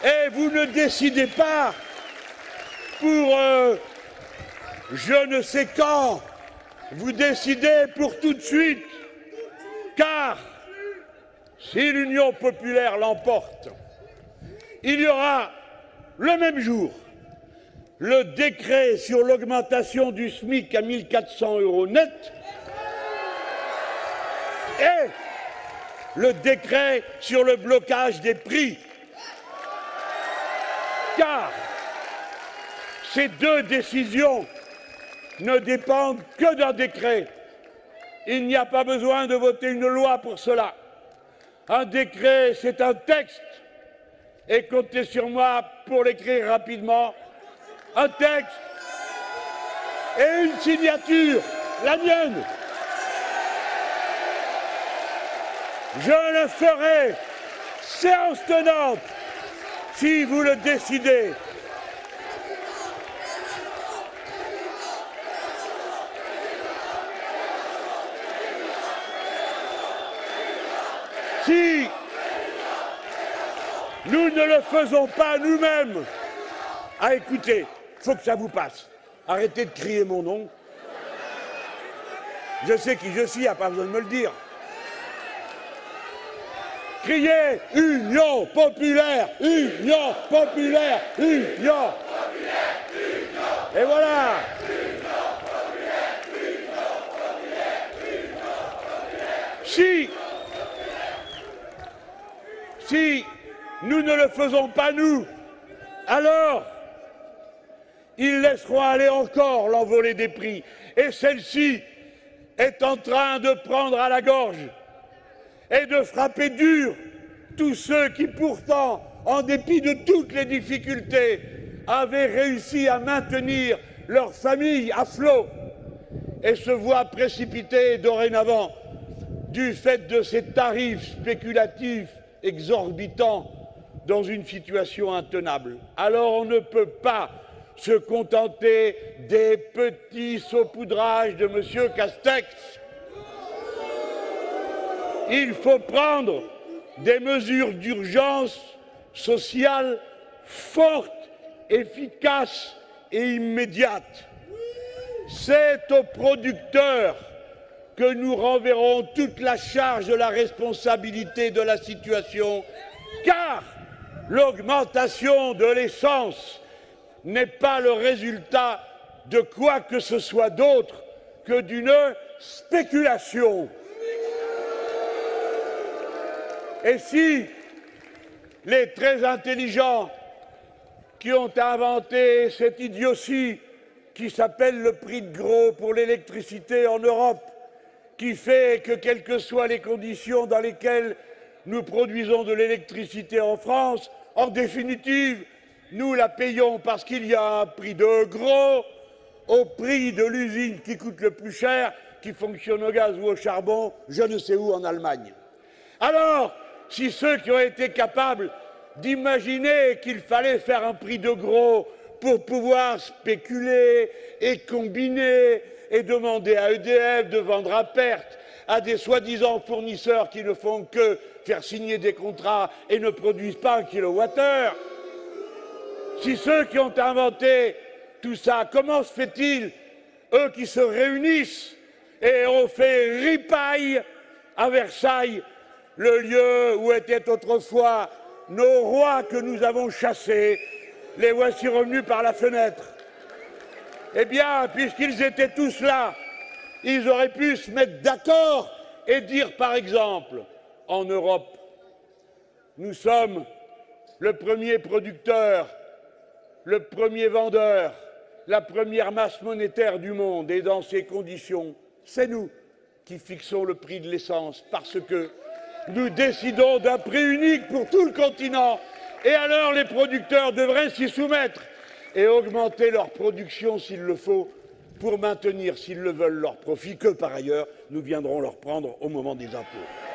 Et vous ne décidez pas pour je ne sais quand, vous décidez pour tout de suite, car si l'Union populaire l'emporte, il y aura le même jour le décret sur l'augmentation du SMIC à 1 400 € net et le décret sur le blocage des prix. Car ces deux décisions ne dépendent que d'un décret. Il n'y a pas besoin de voter une loi pour cela. Un décret, c'est un texte. Et comptez sur moi pour l'écrire rapidement. Un texte et une signature, la mienne. Je le ferai, séance tenante, si vous le décidez. Si nous ne le faisons pas nous-mêmes, ah écoutez, il faut que ça vous passe. Arrêtez de crier mon nom. Je sais qui je suis, il n'y a pas besoin de me le dire. Criez Union populaire, Union populaire, Union populaire, Union. Et voilà. Si nous ne le faisons pas nous, alors ils laisseront aller encore l'envolée des prix. Et celle-ci est en train de prendre à la gorge et de frapper dur tous ceux qui pourtant, en dépit de toutes les difficultés, avaient réussi à maintenir leur famille à flot et se voient précipités dorénavant du fait de ces tarifs spéculatifs exorbitants dans une situation intenable. Alors on ne peut pas se contenter des petits saupoudrages de M. Castex. Il faut prendre des mesures d'urgence sociale fortes, efficaces et immédiates. C'est aux producteurs que nous renverrons toute la charge de la responsabilité de la situation, car l'augmentation de l'essence n'est pas le résultat de quoi que ce soit d'autre que d'une spéculation. Et si les très intelligents qui ont inventé cette idiotie qui s'appelle le prix de gros pour l'électricité en Europe, qui fait que, quelles que soient les conditions dans lesquelles nous produisons de l'électricité en France, en définitive, nous la payons parce qu'il y a un prix de gros au prix de l'usine qui coûte le plus cher, qui fonctionne au gaz ou au charbon, je ne sais où en Allemagne. Alors, si ceux qui ont été capables d'imaginer qu'il fallait faire un prix de gros pour pouvoir spéculer et combiner et demander à EDF de vendre à perte à des soi-disant fournisseurs qui ne font que faire signer des contrats et ne produisent pas un kilowattheure, si ceux qui ont inventé tout ça, comment se fait-il, eux qui se réunissent et ont fait ripaille à Versailles, le lieu où étaient autrefois nos rois que nous avons chassés, les voici revenus par la fenêtre. Eh bien, puisqu'ils étaient tous là, ils auraient pu se mettre d'accord et dire, par exemple, en Europe, nous sommes le premier producteur, le premier vendeur, la première masse monétaire du monde, et dans ces conditions, c'est nous qui fixons le prix de l'essence, parce que nous décidons d'un prix unique pour tout le continent, et alors les producteurs devraient s'y soumettre et augmenter leur production s'il le faut, pour maintenir, s'ils le veulent, leurs profits, que par ailleurs nous viendrons leur prendre au moment des impôts.